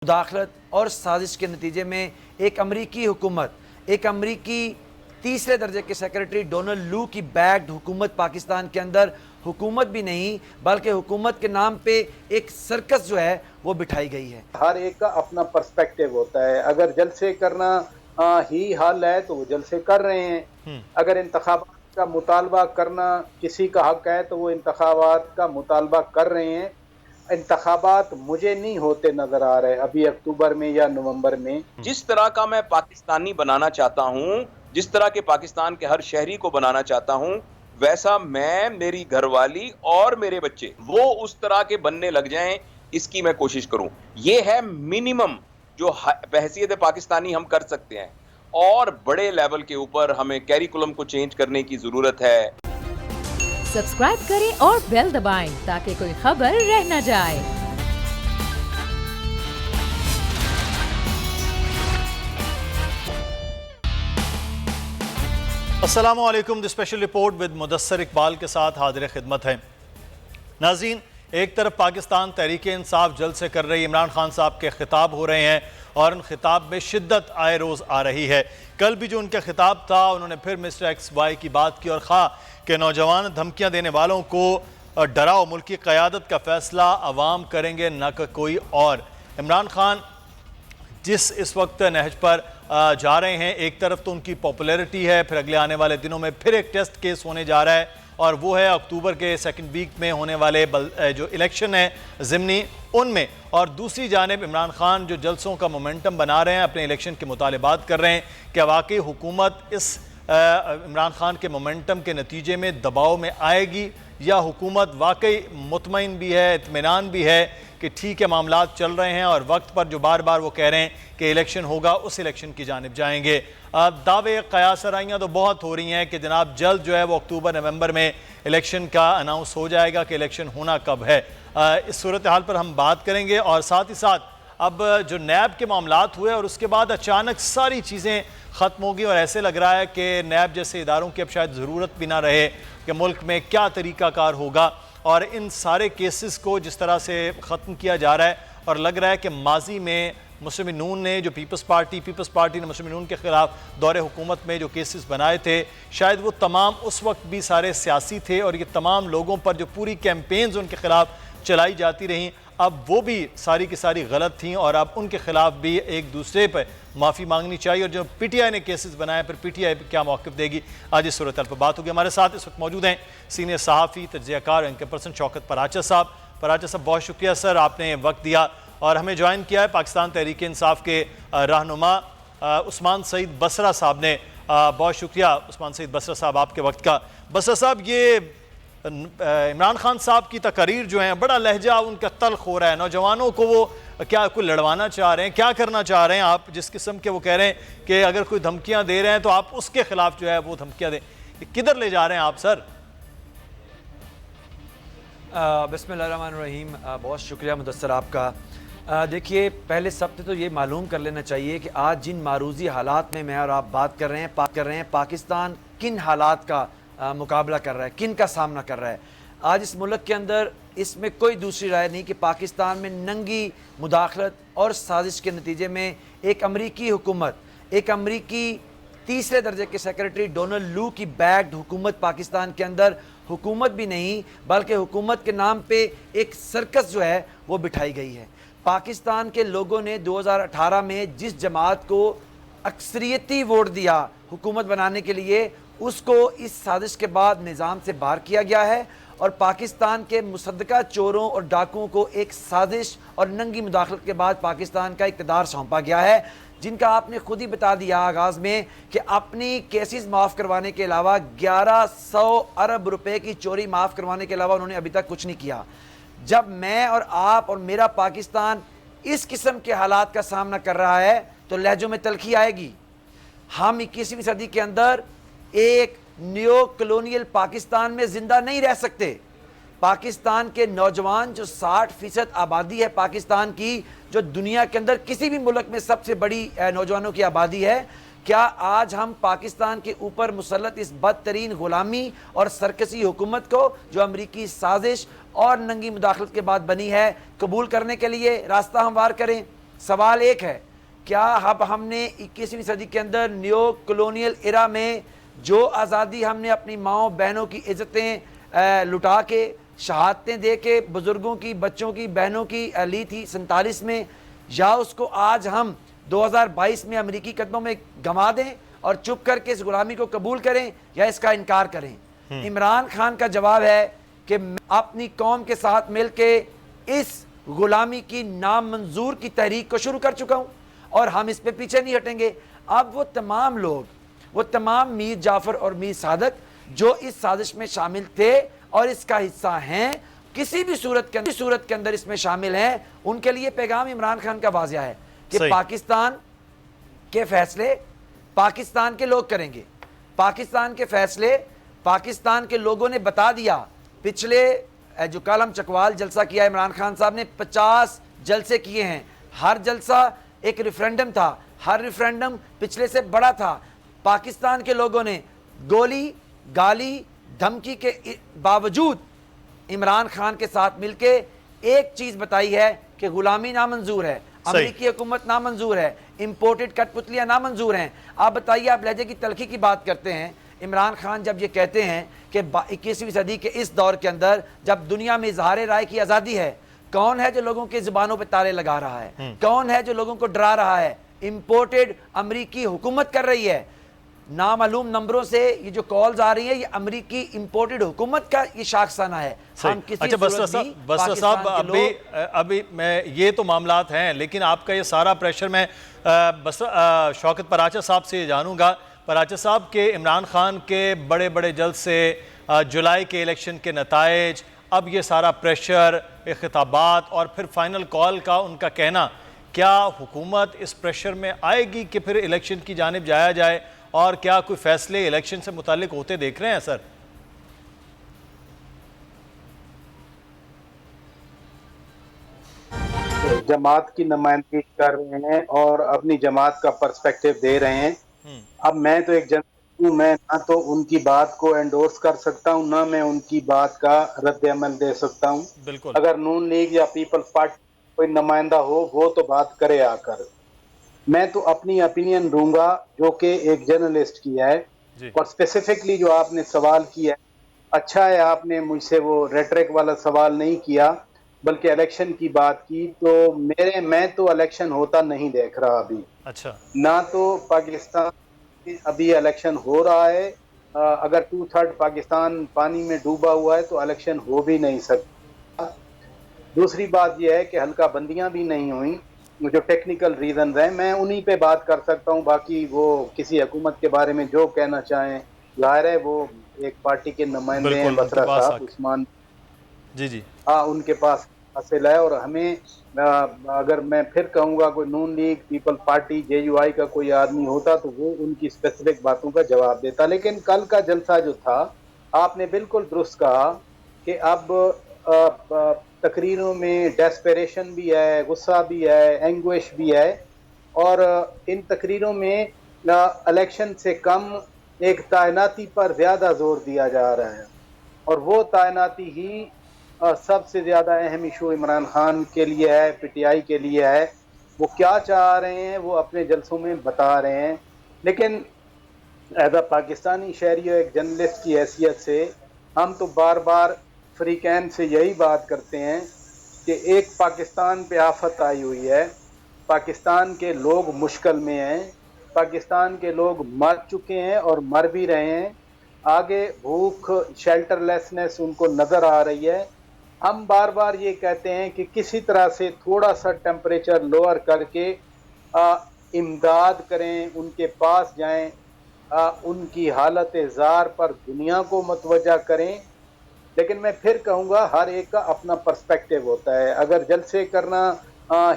मुदाखलत और साजिश के नतीजे में एक अमरीकी हुकूमत, एक अमरीकी तीसरे दर्जे के सेक्रेटरी डोनाल्ड लू की बैक्ड हुकूमत पाकिस्तान के अंदर हुकूमत भी नहीं बल्कि हुकूमत के नाम पे एक सर्कस जो है वो बिठाई गई है। हर एक का अपना पर्सपेक्टिव होता है। अगर जलसे करना ही हल है तो वो जलसे कर रहे हैं। अगर इंतखाबात का मुतालबा करना किसी का हक है तो वो इंतखाबात का मुतालबा कर रहे हैं। इंतखाबात मुझे नहीं होते नजर आ रहे अभी अक्टूबर में या नवंबर में। जिस तरह का मैं पाकिस्तानी बनाना चाहता हूं, जिस तरह के पाकिस्तान के हर शहरी को बनाना चाहता हूं, वैसा मैं, मेरी घरवाली और मेरे बच्चे वो उस तरह के बनने लग जाएं, इसकी मैं कोशिश करूं। ये है मिनिमम जो बहैसियत पाकिस्तानी हम कर सकते हैं, और बड़े लेवल के ऊपर हमें कैरिकुलम को चेंज करने की जरूरत है। सब्सक्राइब करें और बेल दबाएं ताकि कोई खबर रह न जाए। अस्सलामु अलैकुम। The special report with Mudassar Iqbal के साथ हाजिर खिदमत है। नाज़रीन, एक तरफ पाकिस्तान तहरीक इंसाफ जल्द से कर रही इमरान खान साहब के खिताब हो रहे हैं और उन खिताब में शिद्दत आए रोज़ आ रही है। कल भी जो उनका खिताब था उन्होंने फिर मिस्टर XY की बात की और खा कि नौजवान धमकियां देने वालों को डराओ, मुल्क की क़यादत का फैसला अवाम करेंगे न कि कोई और। इमरान खान जिस इस वक्त नहज पर जा रहे हैं, एक तरफ तो उनकी पॉपुलैरिटी है, फिर अगले आने वाले दिनों में फिर एक टेस्ट केस होने जा रहा है और वो है अक्टूबर के सेकंड वीक में होने वाले जो इलेक्शन है ज़िमनी उनमें। और दूसरी जानिब इमरान खान जो जलसों का मोमेंटम बना रहे हैं, अपने इलेक्शन के मुतालबात कर रहे हैं कि वाकई हुकूमत इस इमरान खान के मोमेंटम के नतीजे में दबाव में आएगी या हुकूमत वाकई मुतमईन भी है, इत्मीनान भी है कि ठीक है मामलात चल रहे हैं और वक्त पर जो बार बार वो कह रहे हैं कि इलेक्शन होगा उस इलेक्शन की जानिब जाएंगे। दावे क़यासराइयाँ तो बहुत हो रही हैं कि जनाब जल्द जो है वो अक्टूबर नवंबर में इलेक्शन का अनाउंस हो जाएगा कि इलेक्शन होना कब है। इस सूरत हाल पर हम बात करेंगे और साथ ही साथ अब जो नैब के मामलात हुए और उसके बाद अचानक सारी चीज़ें ख़त्म होगी और ऐसे लग रहा है कि नैब जैसे इदारों की अब शायद ज़रूरत भी ना रहे कि मुल्क में क्या तरीक़ाकार होगा। और इन सारे केसेस को जिस तरह से ख़त्म किया जा रहा है और लग रहा है कि माजी में मुस्लिम नून ने जो पीपल्स पार्टी ने मुस्लिम नून के ख़िलाफ़ दौरे हुकूमत में जो केसेस बनाए थे, शायद वो तमाम उस वक्त भी सारे सियासी थे और ये तमाम लोगों पर जो पूरी कैंपेन्स उनके ख़िलाफ़ चलाई जाती रहीं, अब वो भी सारी की सारी गलत थीं और अब उनके ख़िलाफ़ भी एक दूसरे पर माफ़ी मांगनी चाहिए। और जो PTI ने केसेस बनाए फिर PTI पर क्या मौक़िफ़ देगी, आज इस सूरत पर बात होगी। हमारे साथ इस वक्त मौजूद हैं सीनियर सहाफ़ी, तज्ज़ियाकार, एंकर पर्सन शौकत पराचा साहब। पराचा साहब, बहुत शुक्रिया सर, आपने वक्त दिया और हमें ज्वाइन किया है पाकिस्तान तहरीक इंसाफ के रहनुमा उस्मान सईद बसरा साहब ने। बहुत शुक्रिया उस्मान सईद बसरा साहब आपके वक्त का। बसरा साहब, ये इमरान खान साहब की तकरीर जो है बड़ा लहजा उनका तल्ख हो रहा है, नौजवानों को वो क्या कोई लड़वाना चाह रहे हैं, क्या करना चाह रहे हैं आप? जिस किस्म के वो कह रहे हैं कि अगर कोई धमकियां दे रहे हैं तो आप उसके खिलाफ जो है वो धमकियां दें, किधर ले जा रहे हैं आप सर? बिस्मिल्लाहिर्रहमानिर्रहीम, बहुत शुक्रिया मुदस्सर आपका। देखिए, पहले सबसे तो ये मालूम कर लेना चाहिए कि आज जिन मारूजी हालात में मैं और आप बात कर रहे हैं पाकिस्तान किन हालात का मुकाबला कर रहा है, किन का सामना कर रहा है। आज इस मुल्क के अंदर इसमें कोई दूसरी राय नहीं कि पाकिस्तान में नंगी मुदाखलत और साजिश के नतीजे में एक अमरीकी हुकूमत, एक अमरीकी तीसरे दर्जे के सेक्रेटरी डोनाल्ड लू की बैक्ड हुकूमत पाकिस्तान के अंदर हुकूमत भी नहीं बल्कि हुकूमत के नाम पे एक सर्कस जो है वो बिठाई गई है। पाकिस्तान के लोगों ने 2018 में जिस जमात को अक्सरियती वोट दिया हुकूमत बनाने के लिए, उसको इस साजिश के बाद निज़ाम से बाहर किया गया है और पाकिस्तान के मुसद्दका चोरों और डाकुओं को एक साजिश और नंगी मुदाखलत के बाद पाकिस्तान का इक़्तिदार सौंपा गया है, जिनका आपने खुद ही बता दिया आगाज़ में कि अपनी केसेस माफ़ करवाने के अलावा 1100 अरब रुपए की चोरी माफ़ करवाने के अलावा उन्होंने अभी तक कुछ नहीं किया। जब मैं और आप और मेरा पाकिस्तान इस किस्म के हालात का सामना कर रहा है तो लहजों में तलखी आएगी। हम 21वीं सदी के अंदर एक न्यो कॉलोनियल पाकिस्तान में जिंदा नहीं रह सकते। पाकिस्तान के नौजवान जो 60% आबादी है पाकिस्तान की, जो दुनिया के अंदर किसी भी मुल्क में सबसे बड़ी नौजवानों की आबादी है, क्या आज हम पाकिस्तान के ऊपर मुसल्लत इस बदतरीन गुलामी और सरकसी हुकूमत को जो अमरीकी साजिश और नंगी मुदाखलत के बाद बनी है कबूल करने के लिए रास्ता हमवार करें? सवाल एक है, क्या अब हमने 21वीं सदी के अंदर न्यो कॉलोनियल एरा में जो आज़ादी हमने अपनी माओ बहनों की इज़्ज़तें लुटा के, शहादतें दे के, बुज़ुर्गों की, बच्चों की, बहनों की ली थी 47 में, या उसको आज हम 2022 में अमेरिकी कदमों में गंवा दें और चुप करके इस गुलामी को कबूल करें या इसका इनकार करें? इमरान खान का जवाब है कि मैं अपनी कौम के साथ मिलके इस गुलामी की नामंजूर की तहरीक को शुरू कर चुका हूं और हम इस पे पीछे नहीं हटेंगे। अब वो तमाम लोग, वो तमाम मीर जाफर और मीर सादक जो इस साजिश में शामिल थे और इसका हिस्सा हैं, किसी भी सूरत के अंदर इसमें शामिल हैं, उनके लिए पैगाम इमरान खान का वाजिया है कि पाकिस्तान के फैसले पाकिस्तान के लोग करेंगे। पाकिस्तान के फैसले पाकिस्तान के लोगों ने बता दिया। पिछले जो कल हम चकवाल जलसा किया, इमरान खान साहब ने 50 जलसे किए हैं, हर जलसा एक रेफरेंडम था, हर रेफरेंडम पिछले से बड़ा था। पाकिस्तान के लोगों ने गोली, गाली, धमकी के बावजूद इमरान खान के साथ मिलके एक चीज बताई है कि गुलामी नामंजूर है, अमेरिकी हुकूमत नामंजूर है, इंपोर्टेड कठपुतलियां नामंजूर हैं। आप बताइए, आप लहजे की तलखी की बात करते हैं, इमरान खान जब ये कहते हैं कि 21वीं सदी के इस दौर के अंदर जब दुनिया में इजहार राय की आज़ादी है, कौन है जो लोगों की जुबानों पे ताले लगा रहा है? कौन है जो लोगों को डरा रहा है? इंपोर्टेड अमेरिकी हुकूमत कर रही है। नामालूम नंबरों से ये जो कॉल्स आ रही है, ये अमेरिकी इंपोर्टेड हुकूमत का ये शाखसाना है। हम किसी अच्छा बसरा साहब, अभी मैं ये तो मामलात हैं, लेकिन आपका ये सारा प्रेशर मैं शौकत पराचा साहब से जानूंगा। पराचा साहब के इमरान खान के बड़े बड़े जलसे, जुलाई के इलेक्शन के नताइज, अब ये सारा प्रेशर, खिताबात और फिर फाइनल कॉल का उनका कहना, क्या हुकूमत इस प्रेशर में आएगी कि फिर इलेक्शन की जानिब जाया जाए, और क्या कोई फैसले इलेक्शन से मुतालिक होते देख रहे हैं सर? जमात की नुमाइंदगी कर रहे हैं और अपनी जमात का पर्सपेक्टिव दे रहे हैं। अब मैं तो एक जनता हूं, मैं ना तो उनकी बात को एंडोर्स कर सकता हूं, ना मैं उनकी बात का रद्द अमल दे सकता हूं। बिल्कुल। अगर नून लीग या पीपल्स पार्टी कोई नुमाइंदा हो, वो तो बात करे आकर। मैं तो अपनी ओपिनियन दूंगा जो कि एक जर्नलिस्ट की है। और स्पेसिफिकली जो आपने सवाल किया, अच्छा है आपने मुझसे वो रेटरिक वाला सवाल नहीं किया, बल्कि इलेक्शन की बात की। तो मैं तो इलेक्शन होता नहीं देख रहा अभी। अच्छा, ना तो पाकिस्तान अभी इलेक्शन हो रहा है। अगर 2/3 पाकिस्तान पानी में डूबा हुआ है तो इलेक्शन हो भी नहीं सकता। दूसरी बात यह है कि हल्का बंदियां भी नहीं हुई, जो टेक्निकल रीजन हैं, मैं उन्हीं पे बात कर सकता हूं। बाकी वो किसी हुकूमत के बारे में जो कहना चाहें, जाहिर है वो एक पार्टी के नुमाइंदे हैं, बसरा साहब, उस्मान जी हाँ, उनके पास हासिल है। और हमें अगर मैं फिर कहूँगा कोई नून लीग, पीपल पार्टी, JUI का कोई आदमी होता तो वो उनकी स्पेसिफिक बातों का जवाब देता। लेकिन कल का जलसा जो था, आपने बिल्कुल दुरुस्त कहा कि अब तकरीरों में डेस्परेशन भी है, गुस्सा भी है, एंग्विश भी है, और इन तकरीरों में इलेक्शन से कम एक तैनाती पर ज़्यादा जोर दिया जा रहा है। और वो तैनाती ही सबसे ज़्यादा अहम इशू इमरान खान के लिए है, PTI के लिए है। वो क्या चाह रहे हैं वो अपने जलसों में बता रहे हैं। लेकिन एज अ पाकिस्तानी शहरी, एक जर्नलिस्ट की हैसियत से हम तो बार बार फ्रीकैन से यही बात करते हैं कि एक पाकिस्तान पे आफत आई हुई है, पाकिस्तान के लोग मुश्किल में हैं, पाकिस्तान के लोग मर चुके हैं और मर भी रहे हैं। आगे भूख, शेल्टरलेसनेस उनको नज़र आ रही है। हम बार बार ये कहते हैं कि किसी तरह से थोड़ा सा टेम्परेचर लोअर करके इमदाद करें, उनके पास जाएं, उनकी हालत ज़ार पर दुनिया को मतवजा करें। लेकिन मैं फिर कहूँगा, हर एक का अपना पर्सपेक्टिव होता है। अगर जलसे करना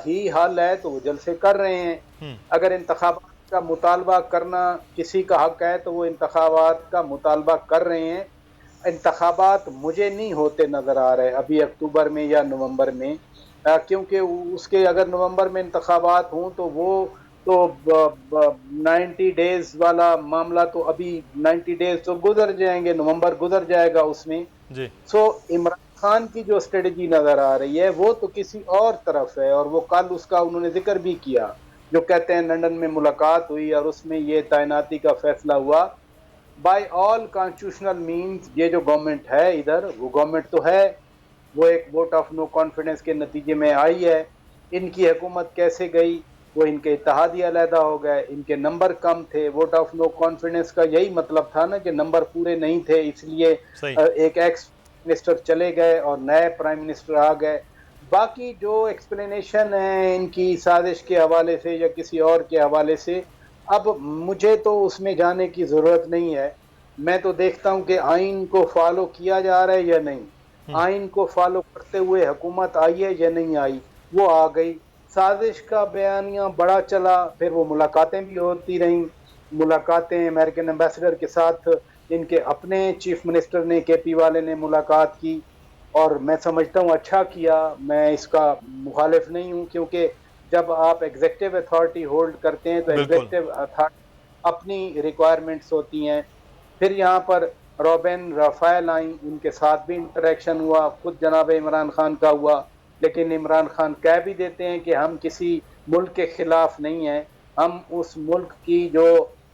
ही हल है तो वो जलसे कर रहे हैं। अगर इंतखाबात का मुतालबा करना किसी का हक है तो वो इंतखाबात का मुतालबा कर रहे हैं। इंतखाबात मुझे नहीं होते नज़र आ रहे अभी अक्टूबर में या नवंबर में, क्योंकि उसके अगर नवंबर में इंतखाबात हों तो वो तो 90 डेज वाला मामला तो अभी 90 डेज तो गुजर जाएंगे, नवंबर गुजर जाएगा उसमें। सो इमरान खान की जो स्ट्रेटजी नजर आ रही है वो तो किसी और तरफ है, और वो कल उसका उन्होंने जिक्र भी किया, जो कहते हैं लंदन में मुलाकात हुई और उसमें ये तैनाती का फैसला हुआ। बाय ऑल कॉन्स्टिट्यूशनल मीन्स ये जो गवर्नमेंट है इधर, वो गवर्नमेंट तो है, वो एक वोट ऑफ नो कॉन्फिडेंस के नतीजे में आई है। इनकी हुकूमत कैसे गई, वो इनके इत्तेहादी अलहदा हो गए, इनके नंबर कम थे। वोट ऑफ नो कॉन्फिडेंस का यही मतलब था ना कि नंबर पूरे नहीं थे, इसलिए एक एक्स मिनिस्टर चले गए और नए प्राइम मिनिस्टर आ गए। बाकी जो एक्सप्लेनेशन है इनकी साजिश के हवाले से या किसी और के हवाले से, अब मुझे तो उसमें जाने की ज़रूरत नहीं है। मैं तो देखता हूँ कि आइन को फॉलो किया जा रहा है या नहीं, आइन को फॉलो करते हुए हुकूमत आई है या नहीं आई। वो आ गई, साजिश का बयानिया बड़ा चला, फिर वो मुलाकातें भी होती रहीं। मुलाकातें अमेरिकन एम्बेसडर के साथ इनके अपने चीफ मिनिस्टर ने, केपी वाले ने मुलाकात की, और मैं समझता हूँ अच्छा किया, मैं इसका मुखालिफ नहीं हूँ, क्योंकि जब आप एग्जीक्यूटिव अथॉरिटी होल्ड करते हैं तो एग्जीक्यूटिव अथॉरिटी अपनी रिक्वायरमेंट्स होती हैं। फिर यहाँ पर रॉबिन राफेल आई, उनके साथ भी इंटरेक्शन हुआ, खुद जनाब इमरान खान का हुआ, लेकिन इमरान खान कह भी देते हैं कि हम किसी मुल्क के खिलाफ नहीं हैं, हम उस मुल्क की जो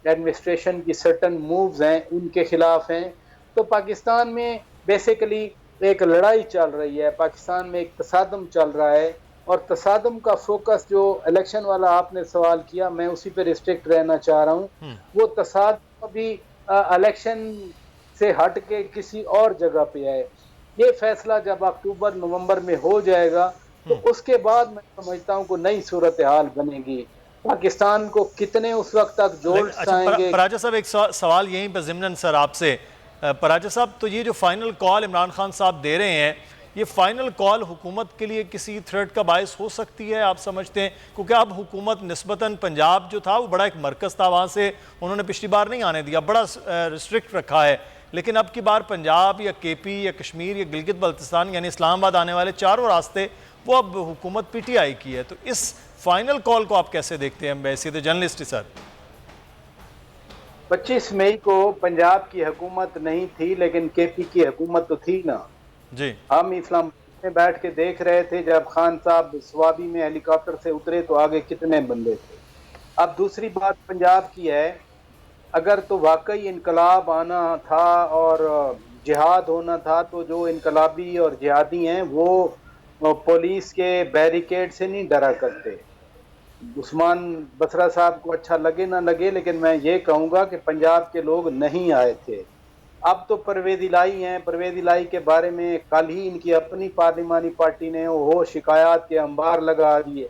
एडमिनिस्ट्रेशन की सर्टन मूव्स हैं उनके खिलाफ हैं। तो पाकिस्तान में बेसिकली एक लड़ाई चल रही है, पाकिस्तान में एक तसादम चल रहा है, और तसादम का फोकस जो इलेक्शन वाला आपने सवाल किया, मैं उसी पे रिस्ट्रिक्ट रहना चाह रहा हूँ। वो तसादम अभी इलेक्शन से हट के किसी और जगह पे है। ये फैसला जब अक्टूबर नवंबर में हो जाएगा तो उसके बाद मैं समझता हूँ कि नई सूरत हाल बनेगी। पाकिस्तान को कितने उस वक्त तक जोड़ आएंगे। पराजा साहब, एक सवाल यहीं पर ज़िम्नन सर आपसे। पराजा साहब, तो ये जो फाइनल कॉल इमरान खान साहब दे रहे हैं, ये फाइनल कॉल हुकूमत के लिए किसी थ्रेट का बायस हो सकती है, आप समझते हैं? क्योंकि अब हुकूमत निस्बतन पंजाब जो था वो बड़ा एक मरकज़ था, वहाँ से उन्होंने पिछली बार नहीं आने दिया, बड़ा रिस्ट्रिक्ट रखा है, लेकिन अब की बार पंजाब या केपी या कश्मीर या गिलगित बल्तिस्तान यानी इस्लामाबाद आने वाले चारों रास्ते वो अब हुकूमत पीटीआई की है। तो इस फाइनल कॉल को आप कैसे देखते हैं वैसे तो जर्नलिस्ट सर? 25 मई को पंजाब की हुकूमत नहीं थी, लेकिन केपी की हुकूमत तो थी ना जी। हम इस्लामाबाद में बैठ के देख रहे थे जब खान साहब स्वाबी में हेलीकॉप्टर से उतरे तो आगे कितने बंदे थे। अब दूसरी बात पंजाब की है, अगर तो वाकई इनकलाब आना था और जिहाद होना था तो जो इनकलाबी और जिहादी हैं वो पुलिस के बैरिकेड से नहीं डरा करते। उस्मान बसरा साहब को अच्छा लगे ना लगे, लेकिन मैं ये कहूँगा कि पंजाब के लोग नहीं आए थे। अब तो परवेज़ इलाही हैं, परवेज़ इलाही के बारे में कल ही इनकी अपनी पार्लिमानी पार्टी ने वो शिकायत के अंबार लगा दिए,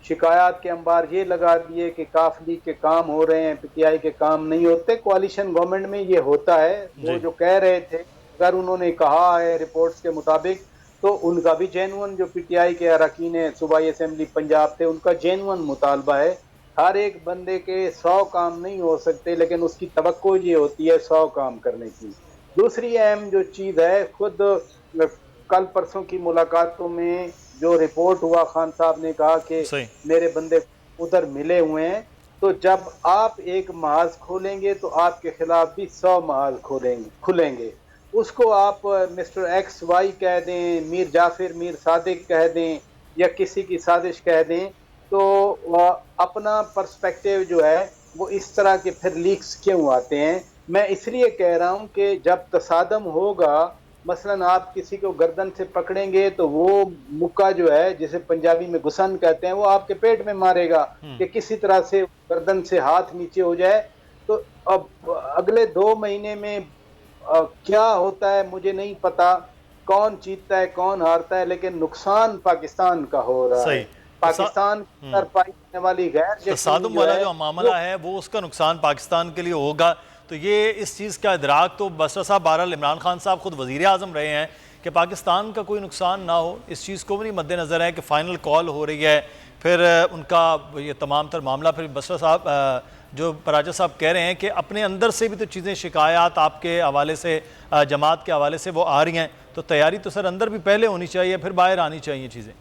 शिकायत के अंबार ये लगा दिए कि काफ लीग के काम हो रहे हैं, पीटीआई के काम नहीं होते। कोalition गवर्नमेंट में ये होता है। वो जो कह रहे थे, अगर उन्होंने कहा है रिपोर्ट्स के मुताबिक, तो उनका भी जेन्युइन, जो पीटीआई के अरकान सूबाई असेंबली पंजाब थे, उनका जेन्युइन मुतालबा है। हर एक बंदे के 100 काम नहीं हो सकते, लेकिन उसकी तवक्को ये होती है 100 काम करने की। दूसरी अहम जो चीज़ है, खुद कल परसों की मुलाकातों में जो रिपोर्ट हुआ, खान साहब ने कहा कि मेरे बंदे उधर मिले हुए हैं। तो जब आप एक महाज खोलेंगे तो आपके खिलाफ भी 100 महाज खुलेंगे। उसको आप मिस्टर एक्स वाई कह दें, मीर जाफिर, मीर सादिक कह दें, या किसी की साजिश कह दें, तो अपना पर्सपेक्टिव जो है वो इस तरह के फिर लीक्स क्यों आते हैं। मैं इसलिए कह रहा हूँ कि जब तसादम होगा, मसलन आप किसी को गर्दन से पकड़ेंगे तो वो मुक्का जो है, जिसे पंजाबी में गुसन कहते हैं, वो आपके पेट में मारेगा कि किसी तरह से गर्दन से हाथ नीचे हो जाए। तो अब अगले 2 महीने में क्या होता है मुझे नहीं पता, कौन जीतता है कौन हारता है, लेकिन नुकसान पाकिस्तान का हो रहा है। पाकिस्तान पर पाने वाली गैर तसादुम वाला जो मामला है वो उसका नुकसान पाकिस्तान के लिए होगा। तो ये इस चीज़ का इदराक तो बसरा साहब, बहरहाल इमरान खान साहब खुद वज़ीर आज़म रहे हैं कि पाकिस्तान का कोई नुकसान ना हो, इस चीज़ को भी मद्देनज़र है कि फ़ाइनल कॉल हो रही है। फिर उनका ये तमाम तर मामला, फिर बसरा साहब जो पराजा साहब कह रहे हैं कि अपने अंदर से भी तो चीज़ें, शिकायत आपके हवाले से, जमात के हवाले से वो आ रही हैं, तो तैयारी तो सर अंदर भी पहले होनी चाहिए, फिर बाहर आनी चाहिए चीज़ें।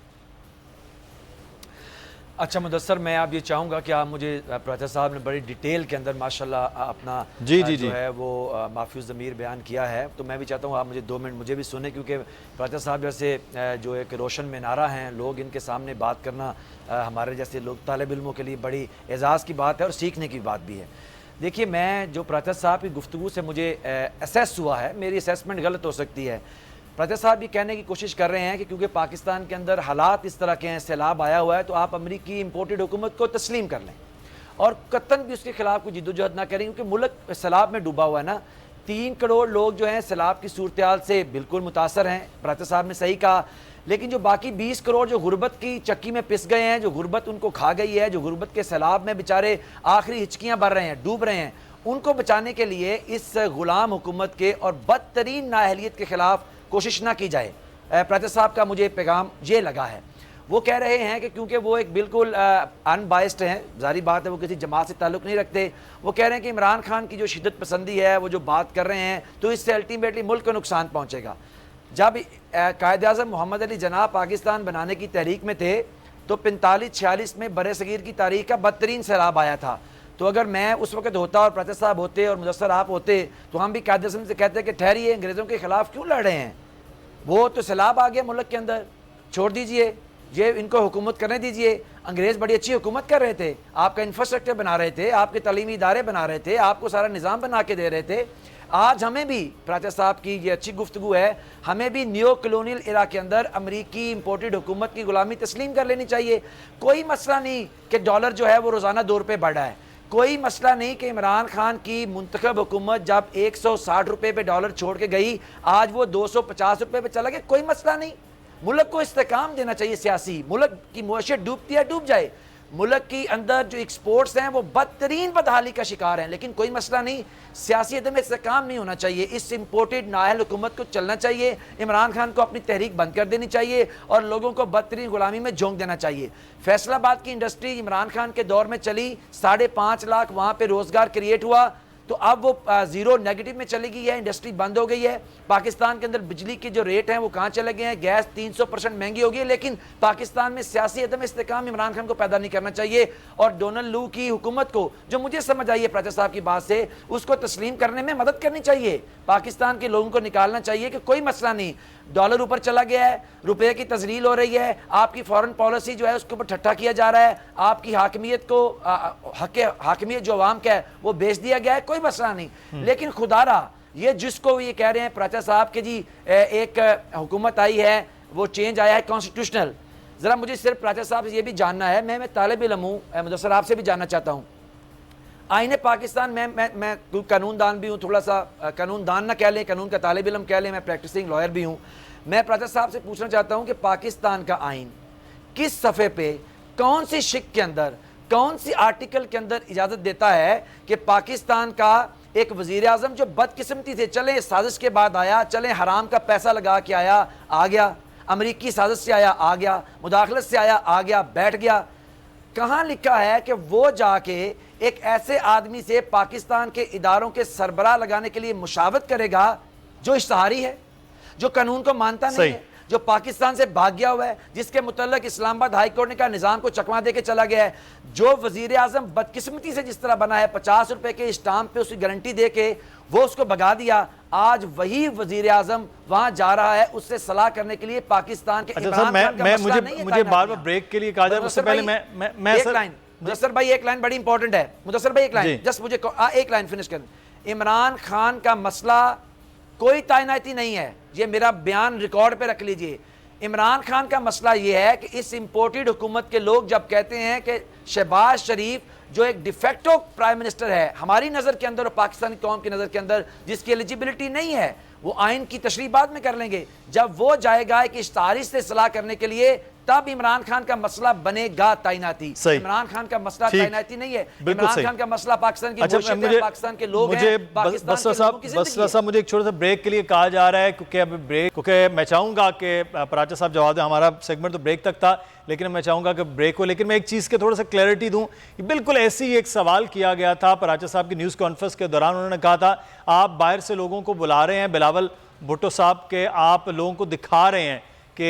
अच्छा मुदस्सर, मैं आप ये चाहूँगा कि आप मुझे प्राचा साहब ने बड़ी डिटेल के अंदर माशाल्लाह अपना जो है वो माफ़ूज़ ज़मीर बयान किया है, तो मैं भी चाहता हूँ आप मुझे 2 मिनट मुझे भी सुने, क्योंकि प्राचा साहब जैसे जो एक रोशन मीनारा हैं लोग, इनके सामने बात करना हमारे जैसे लोग तालिब इल्मों के लिए बड़ी एजाज़ की बात है और सीखने की बात भी है। देखिए, मैं जो प्राचा साहब की गुफ्तगू से मुझे असेस हुआ है, मेरी असेसमेंट गलत हो सकती है। प्राचा साहब ये कहने की कोशिश कर रहे हैं कि क्योंकि पाकिस्तान के अंदर हालात इस तरह के हैं, सैलाब आया हुआ है, तो आप अमरीकी इम्पोर्टेड हुकूमत को तस्लीम कर लें और कतन भी उसके खिलाफ कोई जिद्दोजहद ना करें, क्योंकि मुल्क सैलाब में डूबा हुआ है ना। 3 करोड़ लोग जो हैं सैलाब की सूरत से बिल्कुल मुतासर हैं, प्राचा साहब ने सही कहा। लेकिन जो बाकी 20 करोड़ जो गुर्बत की चक्की में पिस गए हैं, जो गुर्बत उनको खा गई है, जो गुर्बत के सैलाब में बेचारे आखिरी हिचकियाँ भर रहे हैं, डूब रहे हैं, उनको बचाने के लिए इस गुलाम हुकूमत के और बदतरीन नाअहलियत के खिलाफ कोशिश ना की जाए। प्राचा साहब का मुझे पैगाम ये लगा है, वो कह रहे हैं कि क्योंकि वो एक बिल्कुल अनबाइस्ड हैं, जारी बात है वो किसी जमात से ताल्लुक़ नहीं रखते, वो कह रहे हैं कि इमरान खान की जो शिद्दत पसंदी है, वो जो बात कर रहे हैं, तो इससे अल्टीमेटली मुल्क को नुकसान पहुँचेगा। जब कायद-ए-आज़म मोहम्मद अली जिन्ना पाकिस्तान बनाने की तहरीक में थे, तो 45-46 में बरे-सगीर की तारीख का बदतरीन सैलाब आया था। तो अगर मैं उस वक्त होता और प्राचा साहब होते और मुदस्सर आप होते, तो हम भी कायद-ए-आज़म से कहते कि ठहरिए, अंग्रेज़ों के खिलाफ क्यों लड़ रहे हैं, वो तो सैलाब आ गया मुल्क के अंदर, छोड़ दीजिए, ये इनको हुकूमत करने दीजिए। अंग्रेज़ बड़ी अच्छी हुकूमत कर रहे थे, आपका इंफ्रास्ट्रक्चर बना रहे थे, आपके तालीमी इदारे बना रहे थे, आपको सारा निज़ाम बना के दे रहे थे। आज हमें भी, प्राचा साहब की ये अच्छी गुफ्तगू है, हमें भी न्यो कलोनियल इरा के अंदर अमरीकी इम्पोर्टेड हुकूमत की गुलामी तस्लीम कर लेनी चाहिए। कोई मसला नहीं कि डॉलर जो है वो रोज़ाना 2 रुपये बढ़ा है, कोई मसला नहीं कि इमरान खान की मुंतखब हुकूमत जब 160 रुपये पे डॉलर छोड़ के गई, आज वो 250 रुपये पे चला गया, कोई मसला नहीं। मुल्क को इस्तेकाम देना चाहिए सियासी, मुल्क की मुआशत डूबती है डूब जाए, मुल्क की अंदर जो एक्सपोर्ट्स हैं वो बदतरीन बदहाली का शिकार हैं, लेकिन कोई मसला नहीं, सियासी अदम इस्तेकाम नहीं होना चाहिए, इस इम्पोर्टेड नाअहल हुकूमत को चलना चाहिए, इमरान खान को अपनी तहरीक बंद कर देनी चाहिए और लोगों को बदतरीन गुलामी में झोंक देना चाहिए। फैसलाबाद की इंडस्ट्री इमरान खान के दौर में चली, 5.5 लाख वहाँ पर रोज़गार क्रिएट हुआ, तो अब वो ज़ीरो नेगेटिव में चली गई है, इंडस्ट्री बंद हो गई है। पाकिस्तान के अंदर बिजली के जो रेट हैं वो कहाँ चले गए हैं, गैस 300% महंगी हो गई है, लेकिन पाकिस्तान में सियासी अदम इस्तेकाम इमरान खान को पैदा नहीं करना चाहिए और डोनाल्ड लू की हुकूमत को, जो मुझे समझ आई है प्राचा साहब की बात से, उसको तस्लीम करने में मदद करनी चाहिए। पाकिस्तान के लोगों को निकालना चाहिए कि कोई मसला नहीं, डॉलर ऊपर चला गया है, रुपये की तजलील हो रही है, आपकी फॉरेन पॉलिसी जो है उसके ऊपर ठट्ठा किया जा रहा है, आपकी हाकमियत को हाकमियत जो अवाम का है वो बेच दिया गया है, कोई मसला नहीं। लेकिन खुदारा ये जिसको ये कह रहे हैं प्राचा साहब के जी एक हुकूमत आई है, वो चेंज आया है कॉन्स्टिट्यूशनल, ज़रा मुझे सिर्फ प्राचा साहब से ये भी जानना है, मैं तालिब इल्म हूँ, मुदस्सर आपसे भी जानना चाहता हूँ, आईने पाकिस्तान मैं कानूनदान भी हूँ, थोड़ा सा कानूनदान ना कह लें, कानून का तालिब इल्म कह लें, मैं प्रैक्टिसिंग लॉयर भी हूँ। मैं प्राचा साहब से पूछना चाहता हूँ कि पाकिस्तान का आइन किस सफ़े पे, कौन सी शिक के अंदर, कौन सी आर्टिकल के अंदर इजाज़त देता है कि पाकिस्तान का एक वज़ीर आज़म जो बदकिस्मती से, चले साजिश के बाद आया, चले हराम का पैसा लगा के आया, आ गया, अमरीकी साजिश से आया, आ गया, मुदाखलत से आया, आ गया, बैठ गया, कहाँ लिखा है कि वो जाके एक ऐसे आदमी से पाकिस्तान के इदारों के सरबराह लगाने के लिए मुशावरत करेगा जो इश्तहारी है, जो कानून को मानता नहीं है, जो पाकिस्तान से भाग गया हुआ है, जिसके मुतल्लक इस्लामाबाद हाई कोर्ट ने कहा निज़ाम को चकमा दे के चला गया है, जो वज़ीर आज़म बदकिस्मती से जिस तरह बना है, 50 रुपए के स्टाम्प पे उसकी गारंटी दे के वो उसको भगा दिया, आज वही वज़ीर आज़म वहाँ जा रहा है उससे सलाह करने के लिए पाकिस्तान के। मुझे बार बार ब्रेक के लिए कहा जाए, उससे पहले मैं एक लाइन, मुदस्सर भाई एक लाइन बड़ी इंपॉर्टेंट है, मुदस्सर भाई एक लाइन, जस्ट मुझे एक लाइन फिनिश कर। इमरान खान का मसला कोई तैनाती नहीं है, ये मेरा बयान रिकॉर्ड पे रख लीजिए। इमरान खान का मसला ये है कि इस इंपोर्टेड हुकूमत के लोग जब कहते हैं कि शहबाज शरीफ जो एक डिफेक्टो प्राइम मिनिस्टर है हमारी नज़र के अंदर और पाकिस्तानी कौम की नज़र के अंदर, जिसकी एलिजिबिलिटी नहीं है, वो आइन की तशरीह बाद में कर लेंगे, जब वो जाएगा एक इश्तारी से सलाह करने के लिए, तब इमरान खान का मसला बनेगा तैनाती। इमरान खान का मसला तैनाती नहीं है, इमरान खान का मसला पाकिस्तान की पाकिस्तान के लोग हैं। बसरा साहब मुझे एक छोटा सा ब्रेक के लिए कहा जा रहा है, क्योंकि मैं चाहूंगा कि प्राचा साहब जवाब दें, हमारा सेगमेंट तो ब्रेक तक था, लेकिन मैं चाहूंगा कि ब्रेक हो, लेकिन मैं एक चीज़ के थोड़ा सा क्लैरिटी दूं। बिल्कुल ऐसे ही एक सवाल किया गया था प्राचा साहब की न्यूज़ कॉन्फ्रेंस के दौरान, उन्होंने कहा था आप बाहर से लोगों को बुला रहे हैं, बिलावल भुट्टो साहब के आप लोगों को दिखा रहे हैं कि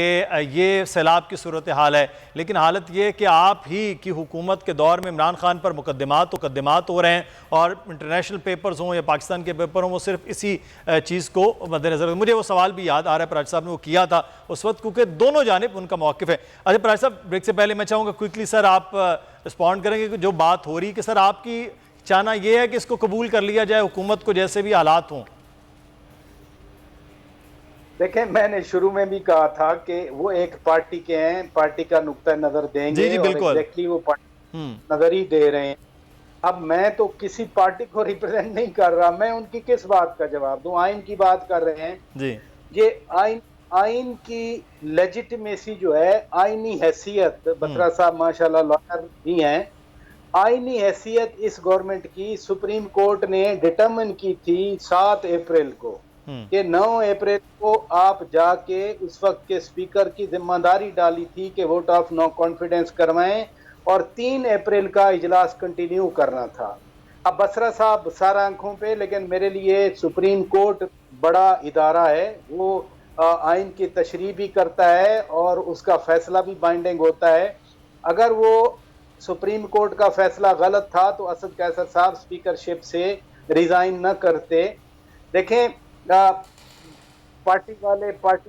ये सैलाब की सूरत हाल है, लेकिन हालत ये कि आप ही की हुकूमत के दौर में इमरान खान पर मुकदमात हो रहे हैं और इंटरनेशनल पेपर्स हों या पाकिस्तान के पेपर हों, वो सिर्फ इसी चीज़ को मद्देनजर। मुझे वो सवाल भी याद आ रहा है पराग साहब ने वो किया था उस वक्त, क्योंकि दोनों जानिब उनका मौक़िफ़ है। अच्छा पराग साहब, ब्रेक से पहले मैं चाहूँगा क्विकली सर आप रिस्पॉन्ड करेंगे कि जो बात हो रही है कि सर आपकी चाहना ये है कि इसको कबूल कर लिया जाए हुकूमत को जैसे भी हालात हों। देखें, मैंने शुरू में भी कहा था कि वो एक पार्टी के हैं, पार्टी का नुक्ता नजर देंगे। जी, और बिल्कुल। एग्जैक्टली वो पार्टी नजर ही दे रहे हैं। अब मैं तो किसी पार्टी को रिप्रेजेंट नहीं कर रहा, मैं उनकी किस बात का जवाब दूं? आइन की बात कर रहे हैं जी। ये आइन की लेजिटिमेसी जो है, आइनी हैसियत, बत्रा साहब माशाल्लाह लॉयर भी हैं, आइनी हैसियत इस गवर्नमेंट की सुप्रीम कोर्ट ने डिटरमिन की थी 7 अप्रैल को कि 9 अप्रैल को आप जाके उस वक्त के स्पीकर की जिम्मेदारी डाली थी कि वोट ऑफ नो कॉन्फिडेंस करवाएं और 3 अप्रैल का इजलास कंटिन्यू करना था। अब बसरा साहब सारा आंखों पे, लेकिन मेरे लिए सुप्रीम कोर्ट बड़ा इदारा है, वो आइन की तशरीह भी करता है और उसका फैसला भी बाइंडिंग होता है। अगर वो सुप्रीम कोर्ट का फैसला गलत था तो असद कैसर साहब स्पीकरशिप से रिजाइन न करते। देखें, पार्टी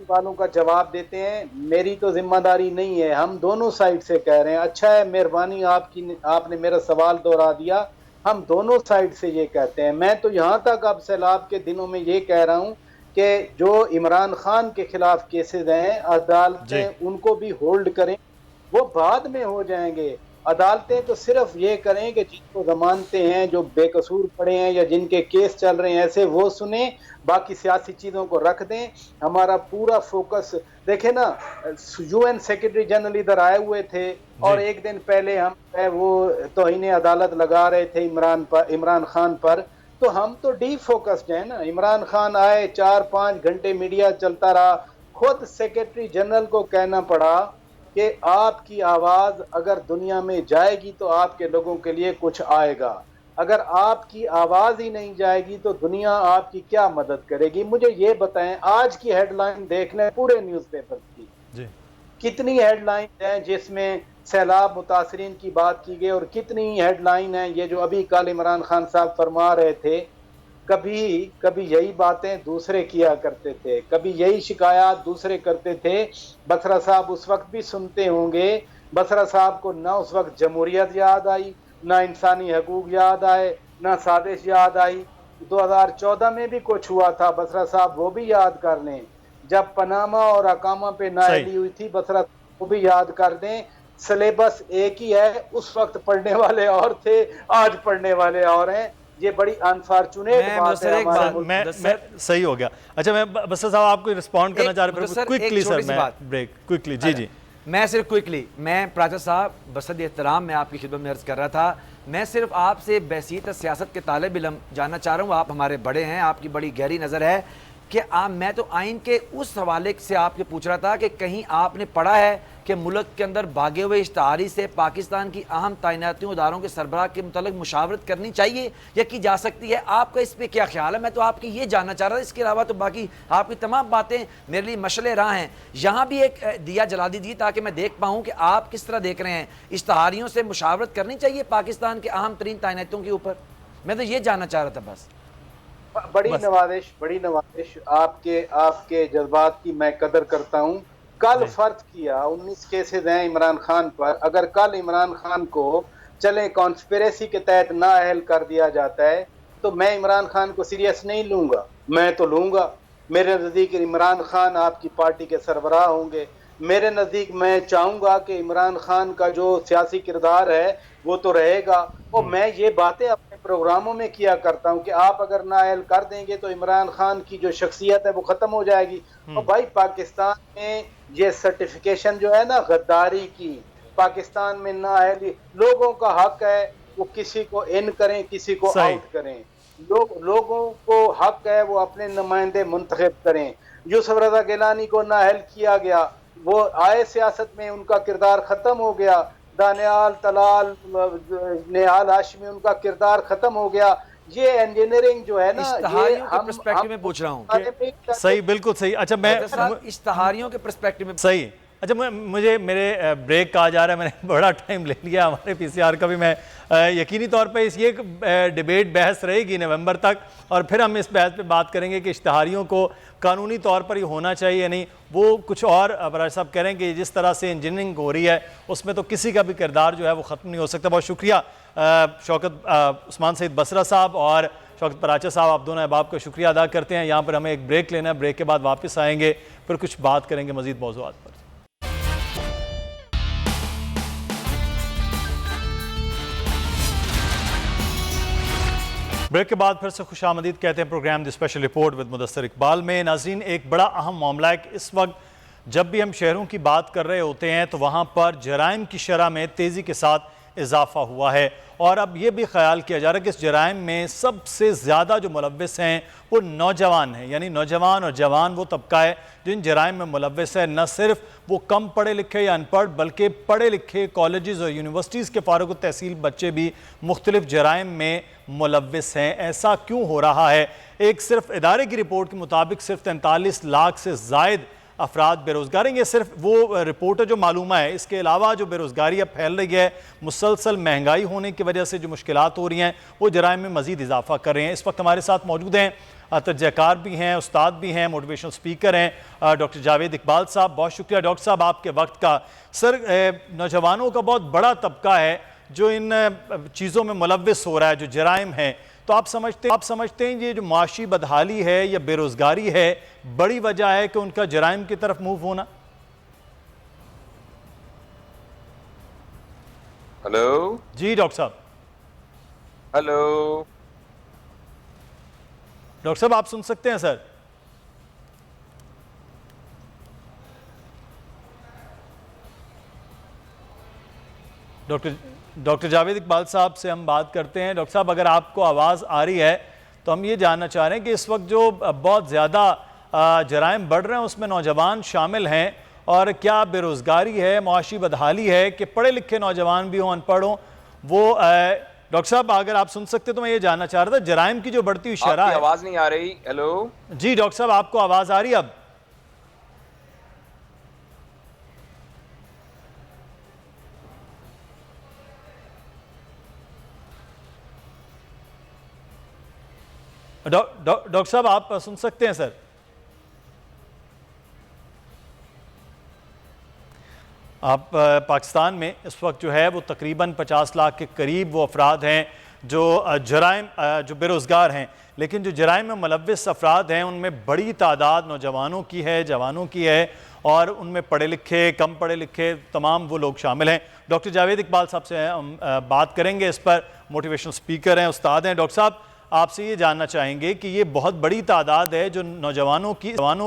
वालों का जवाब देते हैं, मेरी तो जिम्मेदारी नहीं है, हम दोनों साइड से कह रहे हैं। अच्छा है, मेहरबानी आपने मेरा सवाल दोहरा दिया, हम दोनों साइड से ये कहते हैं। मैं तो यहाँ तक अब सैलाब के दिनों में ये कह रहा हूँ कि जो इमरान खान के खिलाफ केसेस हैं, अदालतें उनको भी होल्ड करें, वो बाद में हो जाएंगे। अदालतें तो सिर्फ ये करें कि जिनको जमानते हैं, जो बेकसूर पड़े हैं या जिनके केस चल रहे हैं ऐसे, वो सुने, बाकी सियासी चीज़ों को रख दें। हमारा पूरा फोकस देखें ना, UN सेक्रेटरी जनरल इधर आए हुए थे और एक दिन पहले हम वो तौहीन अदालत लगा रहे थे इमरान खान पर, तो हम तो डी फोकस्ड हैं ना। इमरान खान आए, 4-5 घंटे मीडिया चलता रहा, खुद सेक्रेटरी जनरल को कहना पड़ा कि आपकी आवाज अगर दुनिया में जाएगी तो आपके लोगों के लिए कुछ आएगा, अगर आपकी आवाज ही नहीं जाएगी तो दुनिया आपकी क्या मदद करेगी। मुझे ये बताएं, आज की हेडलाइन देख लें पूरे न्यूज़पेपर की, कितनी हेडलाइन हैं जिसमें सैलाब मुतासरीन की बात की गई और कितनी हेडलाइन है ये जो अभी कल इमरान खान साहब फरमा रहे थे। कभी यही बातें दूसरे किया करते थे, कभी यही शिकायत दूसरे करते थे। बसरा साहब उस वक्त भी सुनते होंगे, बसरा साहब को ना उस वक्त जमहूरियत याद आई, ना इंसानी हकूक याद आए, ना साजिश याद आई। 2014 में भी कुछ हुआ था, बसरा साहब वो भी याद कर लें, जब पनामा और अकामा पे नाअहली हुई थी, बसरा वो भी याद कर दें। सिलेबस एक ही है, उस वक्त पढ़ने वाले और थे, आज पढ़ने वाले और हैं। ये बड़ी अनफॉर्चुनेट बात है। मैं सही हो गया। अच्छा, मैं बस साहब आपको रिस्पॉन्ड करना चाह रहा हूं क्विकली सर, मैं ब्रेक क्विकली। जी मैं सिर्फ क्विकली, मैं प्राचा साहब बसद एहतराम मैं आपकी खिदमत में अर्ज़ कर रहा था, मैं सिर्फ आपसे बहसीत सियासत के तालिब इल्म जानना चाह रहा हूँ। आप हमारे बड़े हैं, आपकी बड़ी गहरी नज़र है कि मैं तो आइन के उस हवाले से आपसे पूछ रहा था कि कहीं आपने पढ़ा है कि मुल्क के अंदर भागे हुए इश्तहारी से पाकिस्तान की अहम तैनातियों इदारों के सरबराह के मुतालिक मुशावरत करनी चाहिए या की जा सकती है? आपका इस पर क्या ख्याल है? मैं तो आपकी ये जानना चाह रहा था। इसके अलावा तो बाकी आपकी तमाम बातें मेरे लिए मशले राह हैं। यहाँ भी एक दिया जला दीजिए ताकि मैं देख पाऊँ कि आप किस तरह देख रहे हैं। इश्तहारियों से मुशावरत करनी चाहिए पाकिस्तान के अहम तरीन तैनातियों के ऊपर? मैं तो ये जानना चाह रहा था बस। बड़ी नवाजिश, आपके जज्बात की मैं कदर करता हूँ। कल फर्ज किया 19 केसेस हैं इमरान खान पर, अगर कल इमरान खान को चले कॉन्स्पिरेसी के तहत नाअहल कर दिया जाता है तो मैं इमरान खान को सीरियस नहीं लूंगा। मैं तो लूंगा। मेरे नज़दीक इमरान खान आपकी पार्टी के सरबराह होंगे। मेरे नज़दीक मैं चाहूँगा कि इमरान खान का जो सियासी किरदार है वो तो रहेगा। और मैं ये बातें अपने प्रोग्रामों में किया करता हूँ कि आप अगर नाअहल कर देंगे तो इमरान खान की जो शख्सियत है वो ख़त्म हो जाएगी। और भाई पाकिस्तान में ये सर्टिफिकेशन जो है ना गद्दारी की, पाकिस्तान में नाअहली, लोगों का हक है वो किसी को इन करें किसी को आउट करें। लोगों को हक है वो अपने नुमाइंदे मुंतखब करें। यूसुफ रज़ा गिलानी को नाअहल किया गया, वो आए सियासत में, उनका किरदार ख़त्म हो गया। दानियाल तलाल, नेहाल हाशमी, उनका किरदार ख़त्म हो गया। ये इंजीनियरिंग जो है ना, ये इश्तहारियों के हम पर्सपेक्टिव में पूछ रहा हूँ। सही, बिल्कुल सही। अच्छा, मैं इश्तहारियों के पर्सपेक्टिव में सही। अच्छा, मुझे मेरे ब्रेक कहा जा रहा है, मैंने बड़ा टाइम ले लिया हमारे पीसीआर का भी। मैं यकीनी तौर पे ये डिबेट बहस रहेगी नवंबर तक, और फिर हम इस बहस पे बात करेंगे कि इश्तहारियों को कानूनी तौर पर ही होना चाहिए या नहीं। वो कुछ और बरार साहब कह रहे हैं कि जिस तरह से इंजीनियरिंग हो रही है उसमें तो किसी का भी किरदार जो है वो ख़त्म नहीं हो सकता। बहुत शुक्रिया शौकत उस्मान सईद बसरा साहब और शौकत पराचा साहब, आप दोनों अहबाब का शुक्रिया अदा करते हैं। यहाँ पर हमें एक ब्रेक लेना है, ब्रेक के बाद वापस आएंगे, फिर कुछ बात करेंगे मज़ीद मौज़ूआत पर। ब्रेक के बाद फिर से खुशामदीद कहते हैं program the special report with Mudassar Iqbal में। नाज़रीन, एक बड़ा अहम मामला है कि इस वक्त जब भी हम शहरों की बात कर रहे होते हैं तो वहाँ पर जराइम की शरह में तेज़ी के साथ इजाफा हुआ है, और अब ये भी ख्याल किया जा रहा है कि इस जराइम में सबसे ज़्यादा जो मुलव्विस हैं वो नौजवान हैं। यानी नौजवान और जवान वो तबका है जो इन जराइम में मुलव्विस है। न सिर्फ वो कम पढ़े लिखे या अनपढ़, बल्कि पढ़े लिखे कॉलेजेस और यूनिवर्सिटीज़ के फारुग तहसील बच्चे भी मुख्तलिफ जराइम में मुलव्विस हैं। ऐसा क्यों हो रहा है? एक सिर्फ इदारे की रिपोर्ट के मुताबिक सिर्फ 43 लाख से ज़ायद अफराद बेरोज़गार हैं। ये सिर्फ वो रिपोर्ट है जो मालूम है। इसके अलावा जो बेरोज़गारी अब फैल रही है, मुसलसल महंगाई होने की वजह से जो मुश्किलात हो रही हैं वो जराइम में मज़ीद इजाफा कर रहे हैं। इस वक्त हमारे साथ मौजूद हैं तजज़ियाकार भी हैं, उस्ताद भी हैं, मोटिवेशनल स्पीकर हैं, डॉक्टर जावेद इकबाल साहब। बहुत शुक्रिया डॉक्टर साहब आपके वक्त का। सर, नौजवानों का बहुत बड़ा तबका है जो इन चीज़ों में मुलव्विस हो रहा है, जो जराइम हैं। तो आप समझते हैं ये जो माशी बदहाली है या बेरोज़गारी है, बड़ी वजह है कि उनका जराइम की तरफ मूव होना? हेलो जी डॉक्टर साहब। हेलो डॉक्टर साहब, आप सुन सकते हैं सर? डॉक्टर जावेद इकबाल साहब से हम बात करते हैं। डॉक्टर साहब, अगर आपको आवाज़ आ रही है तो हम ये जानना चाह रहे हैं कि इस वक्त जो बहुत ज़्यादा जराइम बढ़ रहे हैं उसमें नौजवान शामिल हैं, और क्या बेरोज़गारी है, मुआशी बदहाली है कि पढ़े लिखे नौजवान भी हों, अनपढ़ हों? वो डॉक्टर साहब, अगर आप सुन सकते तो मैं ये जानना चाह रहा था, जराइम की जो बढ़ती हुई शरह है। आवाज़ नहीं आ रही। हेलो जी डॉक्टर साहब, आपको आवाज़ आ रही है अब? डॉक्टर साहब, आप सुन सकते हैं सर? आप पाकिस्तान में इस वक्त जो है वो तकरीबन 50 लाख के करीब वो अफराद हैं जो जराइम जो बेरोज़गार हैं, लेकिन जो जराइम में मुलव्विस अफराद हैं उनमें बड़ी तादाद नौजवानों की है, जवानों की है, और उनमें पढ़े लिखे, कम पढ़े लिखे, तमाम वो लोग शामिल हैं। डॉक्टर जावेद इकबाल साहब से हम बात करेंगे इस पर। मोटिवेशनल स्पीकर हैं, उस्ताद हैं। डॉक्टर साहब, आपसे ये जानना चाहेंगे कि ये बहुत बड़ी तादाद है जो नौजवानों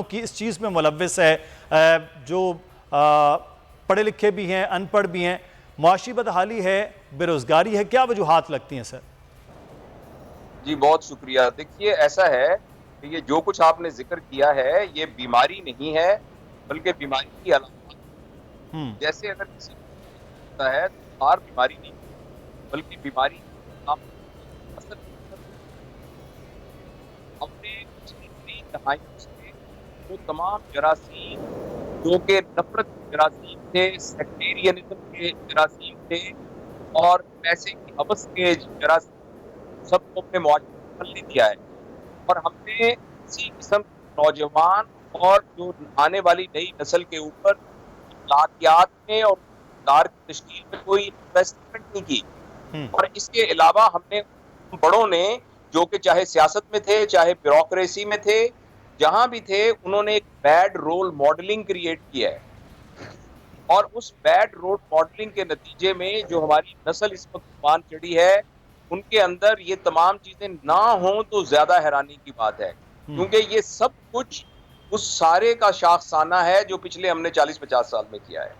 की इस चीज़ में मुलव्विस है, जो पढ़े लिखे भी हैं, अनपढ़ भी हैं, मुआशी बदहाली है, बेरोज़गारी है, क्या वजूहात लगती हैं सर? जी, बहुत शुक्रिया। देखिए, ऐसा है कि ये जो कुछ आपने जिक्र किया है ये बीमारी नहीं है, बल्कि बीमारी की अलामत। जैसे अगर किसी को होता है तो बार बीमारी नहीं, बल्कि बीमारी अपने पिछली दहाइयों से वो तमाम जरासीम जो कि नफरत जरासीम थे, सेक्टेरियनिज्म के जरासीम थे और पैसे की हवस के जरासीम, सबको अपने मुआशरे में ले दिया है। और हमने इसी किस्म नौजवान और जो आने वाली नई नस्ल के ऊपर अखलाकियात में और किरदार की तश्कील में कोई इन्वेस्टमेंट नहीं की। और इसके अलावा हमने बड़ों ने जो कि चाहे सियासत में थे, चाहे ब्यूरोक्रेसी में थे, जहां भी थे, उन्होंने एक बैड रोल मॉडलिंग क्रिएट किया है। और उस बैड रोल मॉडलिंग के नतीजे में जो हमारी नस्ल इस वक्त मान चढ़ी है, उनके अंदर ये तमाम चीजें ना हो तो ज्यादा हैरानी की बात है, क्योंकि ये सब कुछ उस सारे का शाखसाना है जो पिछले हमने 40-50 साल में किया है।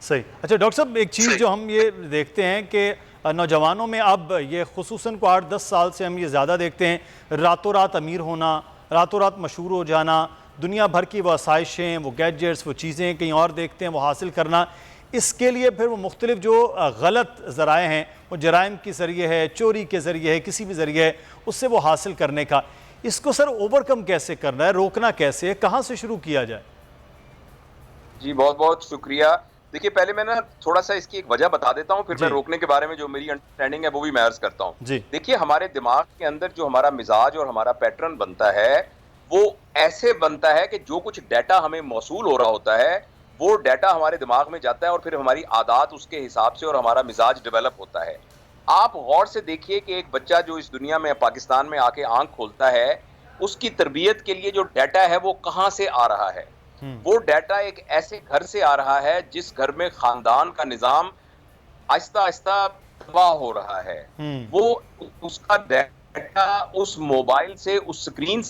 सही। अच्छा डॉक्टर साहब, एक चीज़ जो हम ये देखते हैं कि नौजवानों में अब ये खुसूसन को 8-10 साल से हम ये ज़्यादा देखते हैं, रातों रात अमीर होना, रातों रात मशहूर हो जाना, दुनिया भर की वो आसाइशें, वो गैजेट्स, वो चीज़ें कहीं और देखते हैं वो हासिल करना, इसके लिए फिर वो मुख्तलिफ जो गलत ज़राए हैं, वो जराइम के ज़रिए है, चोरी के ज़रिए है, किसी भी ज़रिए है, उससे वो हासिल करने का, इसको सर ओवरकम कैसे करना है, रोकना कैसे है, कहाँ से शुरू किया जाए? जी बहुत बहुत शुक्रिया। देखिए पहले मैं ना थोड़ा सा इसकी एक वजह बता देता हूँ, फिर मैं रोकने के बारे में जो मेरी अंडरस्टैंडिंग है वो भी मैं अर्ज करता हूँ। देखिए हमारे दिमाग के अंदर जो हमारा मिजाज और हमारा पैटर्न बनता है वो ऐसे बनता है कि जो कुछ डाटा हमें मौसूल हो रहा होता है वो डाटा हमारे दिमाग में जाता है और फिर हमारी आदत उसके हिसाब से और हमारा मिजाज डेवलप होता है। आप गौर से देखिए कि एक बच्चा जो इस दुनिया में पाकिस्तान में आके आंख खोलता है, उसकी तरबियत के लिए जो डाटा है वो कहाँ से आ रहा है? वो डाटा एक ऐसे घर से आ रहा है जिस घर में खानदान का निजाम आहिस्ता आहिस्ता तबाह हो रहा है। वो उसका डाटा उस मोबाइल से, उस स्क्रीन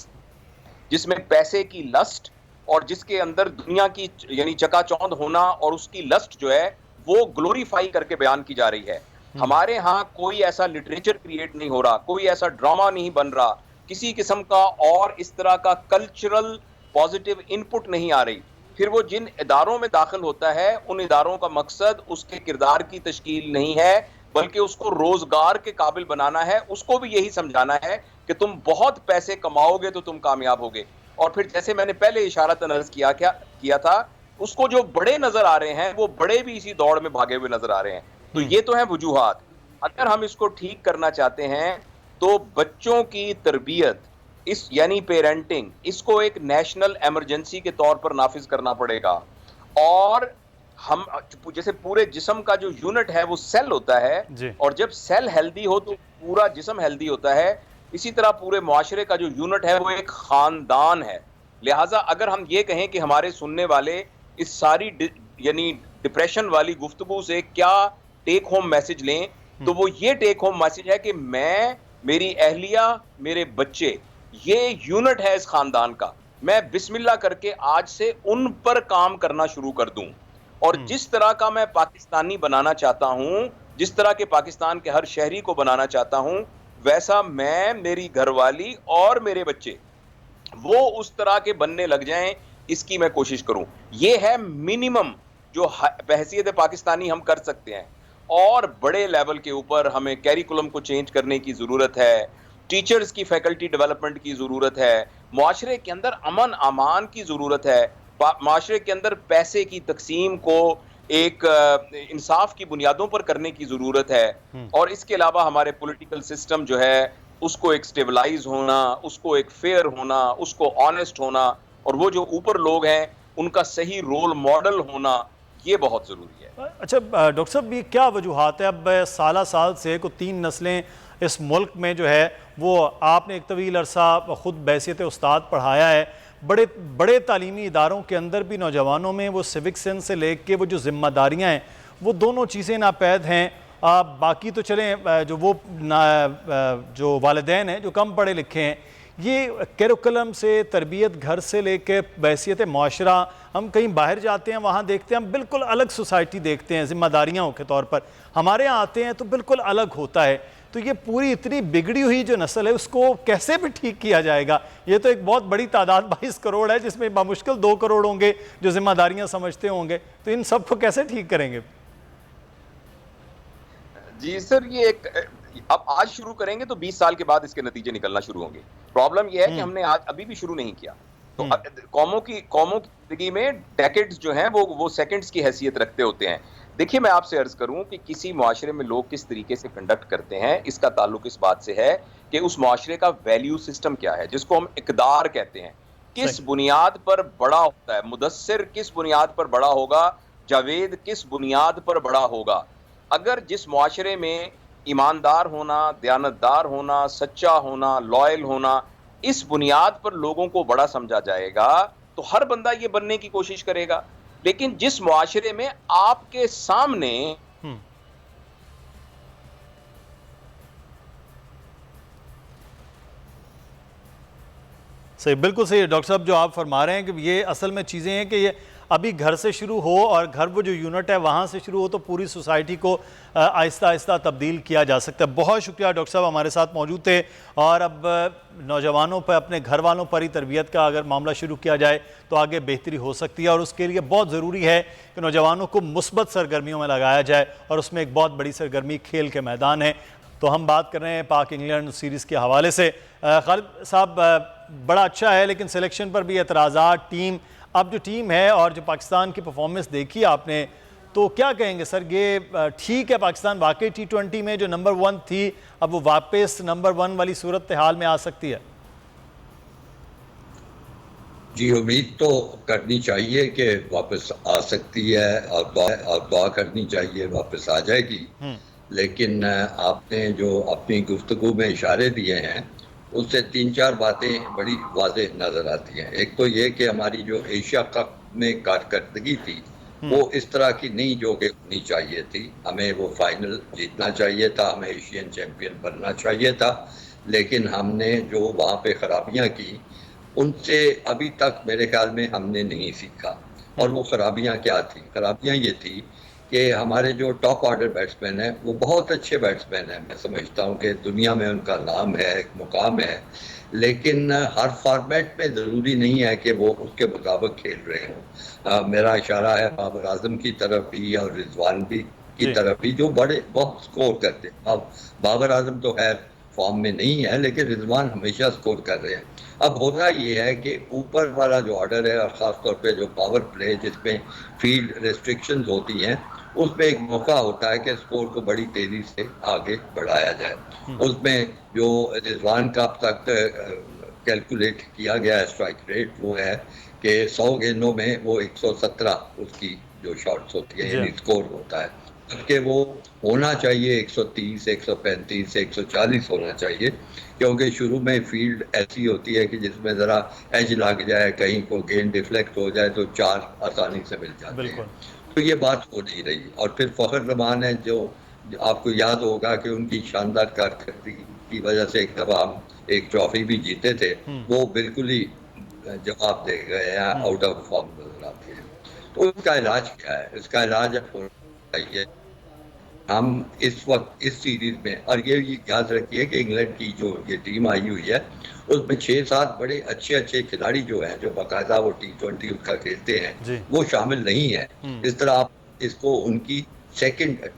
जिसमें पैसे की लस्ट और जिसके अंदर दुनिया की यानी चकाचौंध होना और उसकी लस्ट जो है वो ग्लोरीफाई करके बयान की जा रही है। हमारे यहाँ कोई ऐसा लिटरेचर क्रिएट नहीं हो रहा, कोई ऐसा ड्रामा नहीं बन रहा, किसी किस्म का और इस तरह का कल्चरल पॉजिटिव इनपुट नहीं आ रही। फिर वो जिन इदारों में दाखिल होता है उन इदारों का मकसद उसके किरदार की तश्कील नहीं है बल्कि उसको रोजगार के काबिल बनाना है। उसको भी यही समझाना है कि तुम बहुत पैसे कमाओगे तो तुम कामयाब होगे। और फिर जैसे मैंने पहले इशारतन अर्ज किया था, उसको जो बड़े नजर आ रहे हैं वो बड़े भी इसी दौड़ में भागे हुए नजर आ रहे हैं। तो ये तो है वजूहात। अगर हम इसको ठीक करना चाहते हैं तो बच्चों की तरबियत इस यानी पेरेंटिंग, इसको एक नेशनल इमरजेंसी के तौर पर नाफिज करना पड़ेगा। और हम जैसे पूरे जिस्म का जो यूनिट है वो सेल होता है और जब सेल हेल्दी हो तो पूरा जिस्म हेल्दी होता है। इसी तरह पूरे मुआशरे का जो यूनिट है वो एक खानदान है। लिहाजा अगर हम ये कहें कि हमारे सुनने वाले इस सारी यानी डिप्रेशन वाली गुफ्तगू से क्या टेक होम मैसेज लें, तो वो ये टेक होम मैसेज है कि मैं, मेरी अहलिया, मेरे बच्चे, ये यूनिट है इस खानदान का। मैं बिस्मिल्लाह करके आज से उन पर काम करना शुरू कर दूं और जिस तरह का मैं पाकिस्तानी बनाना चाहता हूं, जिस तरह के पाकिस्तान के हर शहरी को बनाना चाहता हूं, वैसा मैं, मेरी घरवाली और मेरे बच्चे वो उस तरह के बनने लग जाएं, इसकी मैं कोशिश करूं। ये है मिनिमम जो बहैसियत पाकिस्तानी हम कर सकते हैं। और बड़े लेवल के ऊपर हमें कैरिकुलम को चेंज करने की ज़रूरत है, टीचर्स की फैकल्टी डेवलपमेंट की ज़रूरत है, मुआशरे के अंदर अमन अमान की ज़रूरत है, मुआशरे के अंदर पैसे की तकसीम को एक इंसाफ की बुनियादों पर करने की ज़रूरत है। और इसके अलावा हमारे पॉलिटिकल सिस्टम जो है उसको एक स्टेबलाइज होना, उसको एक फेयर होना, उसको ऑनेस्ट होना और वो जो ऊपर लोग हैं उनका सही रोल मॉडल होना, ये बहुत ज़रूरी है। अच्छा डॉक्टर साहब, ये क्या वजूहात है? अब साल से को 3 नस्लें इस मुल्क में जो है वो आपने एक तवील अरसा ख़ुद बैसियत उस्ताद पढ़ाया है, बड़े बड़े तालीमी इदारों के अंदर भी नौजवानों में वो सिविक सेंस से लेके वो जो ज़िम्मेदारियाँ हैं वो दोनों चीज़ें नापैद हैं। बाकी तो चलें जो वालिदैन हैं जो कम पढ़े लिखे हैं, ये कैरिकुलम से, तरबियत घर से लेकर बैसियत माशरा, हम कहीं बाहर जाते हैं वहाँ देखते हैं हम बिल्कुल अलग सोसाइटी देखते हैं ज़िम्मेदारियों के तौर पर, हमारे यहाँ आते हैं तो बिल्कुल अलग होता है। तो ये पूरी इतनी बिगड़ी हुई जो नस्ल है उसको कैसे भी ठीक किया जाएगा? ये तो एक बहुत बड़ी तादाद 22 करोड़ है जिसमें बामुश्किल 2 करोड़ होंगे जो जिम्मेदारियां समझते होंगे, तो इन सब को कैसे ठीक करेंगे? जी सर, ये एक अब आज शुरू करेंगे तो 20 साल के बाद इसके नतीजे निकलना शुरू होंगे। प्रॉब्लम यह है कि हमने आज अभी भी शुरू नहीं किया। तो कौमों की जिंदगी में डेकेड्स जो हैं वो सेकंड्स की हैसियत रखते होते हैं। देखिए मैं आपसे अर्ज करूं कि किसी मुआशरे में लोग किस तरीके से कंडक्ट करते हैं, इसका ताल्लुक इस बात से है कि उस मुआशरे का वैल्यू सिस्टम क्या है, जिसको हम इकदार कहते हैं। किस बुनियाद पर बड़ा होता है, मुदस्सिर किस बुनियाद पर बड़ा होगा, जावेद किस बुनियाद पर बड़ा होगा। अगर जिस मुआशरे में ईमानदार होना, दयानतदार होना, सच्चा होना, लॉयल होना, इस बुनियाद पर लोगों को बड़ा समझा जाएगा तो हर बंदा ये बनने की कोशिश करेगा। लेकिन जिस मुआशरे में आपके सामने सही, बिल्कुल सही है डॉक्टर साहब जो आप फरमा रहे हैं कि ये असल में चीज़ें हैं कि ये अभी घर से शुरू हो और घर वो जो यूनिट है वहाँ से शुरू हो तो पूरी सोसाइटी को आहिस्ता आहिस्ता तब्दील किया जा सकता है। बहुत शुक्रिया डॉक्टर साहब हमारे साथ मौजूद थे। और अब नौजवानों पर, अपने घर वालों पर ही तरबियत का अगर मामला शुरू किया जाए तो आगे बेहतरी हो सकती है, और उसके लिए बहुत ज़रूरी है कि नौजवानों को मुस्बत सरगर्मियों में लगाया जाए, और उसमें एक बहुत बड़ी सरगर्मी खेल के मैदान है। तो हम बात कर रहे हैं पाक इंग्लैंड सीरीज़ के हवाले से। खालिद साहब, बड़ा अच्छा है लेकिन सिलेक्शन पर भी एतराज़ात, टीम, अब जो टीम है और जो पाकिस्तान की परफॉर्मेंस देखी आपने, तो क्या कहेंगे सर, ये ठीक है पाकिस्तान वाकई T20 में जो नंबर 1 थी अब वो वापस नंबर 1 वाली सूरत हाल में आ सकती है? जी, उम्मीद तो करनी चाहिए कि वापस आ सकती है, और दुआ करनी चाहिए वापस आ जाएगी। लेकिन आपने जो अपनी गुफ्तगू में इशारे दिए हैं उससे 3-4 बातें बड़ी वाज़ेह नज़र आती हैं। एक तो ये कि हमारी जो एशिया कप में कारकर्दगी थी वो इस तरह की नहीं जो कि होनी चाहिए थी। हमें वो फाइनल जीतना चाहिए था, हमें एशियन चैम्पियन बनना चाहिए था, लेकिन हमने जो वहाँ पे खराबियाँ की उनसे अभी तक मेरे ख्याल में हमने नहीं सीखा। और वो खराबियाँ क्या थी? खराबियाँ ये थी कि हमारे जो टॉप ऑर्डर बैट्समैन हैं वो बहुत अच्छे बैट्समैन हैं, मैं समझता हूँ कि दुनिया में उनका नाम है, एक मुकाम है, लेकिन हर फॉर्मेट में ज़रूरी नहीं है कि वो उसके मुताबिक खेल रहे हों। मेरा इशारा है बाबर आजम की तरफ भी और रिजवान भी की तरफ भी, जो बहुत स्कोर करते हैं। अब बाबर आजम तो खैर फॉर्म में नहीं है, लेकिन रिजवान हमेशा स्कोर कर रहे हैं। अब होता ये है कि ऊपर वाला जो ऑर्डर है और ख़ास तौर पे जो पावर प्ले जिसमें फील्ड रेस्ट्रिक्शंस होती हैं, उसमें एक मौका होता है कि स्कोर को बड़ी तेज़ी से आगे बढ़ाया जाए। उसमें जो रिजवान का अब तक कैलकुलेट किया गया है स्ट्राइक रेट, वो है कि 100 गेंदों में वो 117 उसकी जो शॉट्स होती है यानी स्कोर होता है, जबकि वो होना चाहिए 130, 135 से 140 होना चाहिए, क्योंकि शुरू में फील्ड ऐसी होती है कि जिसमें ज़रा एज लग जाए, कहीं को गेंद डिफ्लेक्ट हो जाए तो 4 आसानी से मिल जाते हैं। तो ये बात हो नहीं रही। और फिर फ़खर रमान है, जो आपको याद होगा कि उनकी शानदार कारकर्दगी की वजह से एक दफ़ा हम एक ट्रॉफी भी जीते थे, वो बिल्कुल ही जवाब दे गए हैं, आउट ऑफ फॉर्म नजर आते हैं। तो इसका इलाज क्या है? इसका इलाज होना चाहिए हम इस वक्त इस सीरीज में, और ये याद रखिए कि इंग्लैंड की जो ये टीम आई हुई है उसमें 6-7 बड़े अच्छे खिलाड़ी जो हैं, जो बाकायदा वो T20 उसका खेलते हैं, वो शामिल नहीं है। इस तरह आप इसको उनकी सेकंड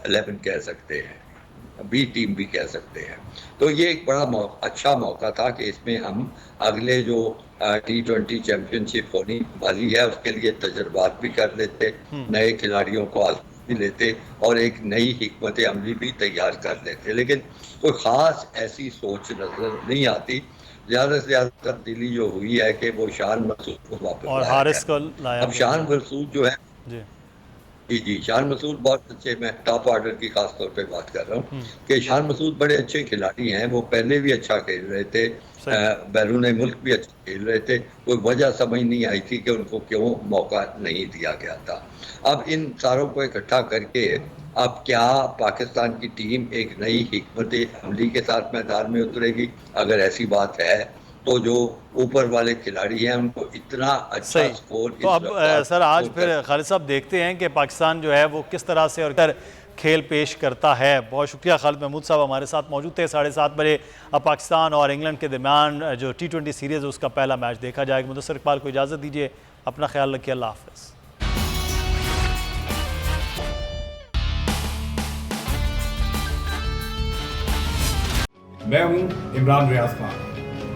11 कह सकते हैं, बी टीम भी कह सकते हैं। तो ये एक बड़ा अच्छा मौका था कि इसमें हम अगले जो T20 चैम्पियनशिप होने वाली है उसके लिए तजर्बात भी कर लेते, नए खिलाड़ियों को भी लेते और एक नई हिकमत अमली भी तैयार कर लेते। लेकिन कोई ख़ास ऐसी सोच नजर नहीं आती। ज़्यादा से ज़्यादा तब्दीली जो हुई है कि वो शान मसूद को वापस और हारिस को लाया। अब शान मसूद जो है जी शान मसूद बहुत अच्छे, मैं टॉप ऑर्डर की खास तौर पे बात कर रहा हूँ कि शान मसूद बड़े अच्छे खिलाड़ी हैं। वो पहले भी अच्छा खेल रहे थे, बैरून मुल्क भी अच्छा खेल रहे थे। कोई वजह समझ नहीं आई थी कि उनको क्यों मौका नहीं दिया गया था। अब इन सारों को इकट्ठा करके अब क्या पाकिस्तान की टीम एक नई हिकमत अमली के साथ मैदान में उतरेगी? अगर ऐसी बात है तो जो ऊपर वाले खिलाड़ी हैं उनको इतना अच्छा स्कोर। तो अब सर आज फिर खालिद साहब देखते हैं कि पाकिस्तान जो है वो किस तरह से और खेल पेश करता है। बहुत शुक्रिया खालिद महमूद साहब हमारे साथ मौजूद थे। 7:30 बजे अब पाकिस्तान और इंग्लैंड के दरमियान जो T20 सीरीज़ है उसका पहला मैच देखा जाएगा। मुदस्सर इकबाल को इजाज़त दीजिए, अपना ख्याल रखिए, अल्लाह हाफ़िज़। मैं हूं इमरान रियाज खान।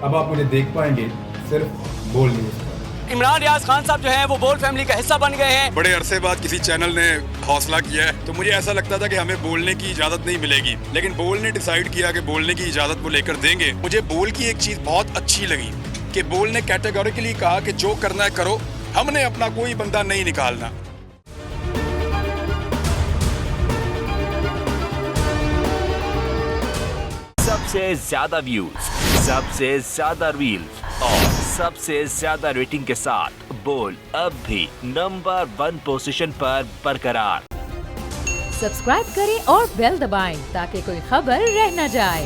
अब आप मुझे देख पाएंगे सिर्फ बोल न्यूज़ पर। इमरान रियाज खान साहब जो हैं वो बोल फैमिली का हिस्सा बन गए हैं। बड़े अरसे बाद किसी चैनल ने हौसला किया है, तो मुझे ऐसा लगता था कि हमें बोलने की इजाजत नहीं मिलेगी, लेकिन बोल ने डिसाइड किया कि बोलने की इजाजत वो लेकर देंगे। मुझे बोल की एक चीज बहुत अच्छी लगी कि बोल ने कैटेगोरिकली कहा कि जो करना है करो, हमने अपना कोई बंदा नहीं निकालना। सबसे ज्यादा व्यूज, सबसे ज्यादा रील्स और सबसे ज्यादा रेटिंग के साथ बोल अब भी नंबर 1 पोजीशन पर बरकरार। सब्सक्राइब करें और बेल दबाएं ताकि कोई खबर रह न जाए।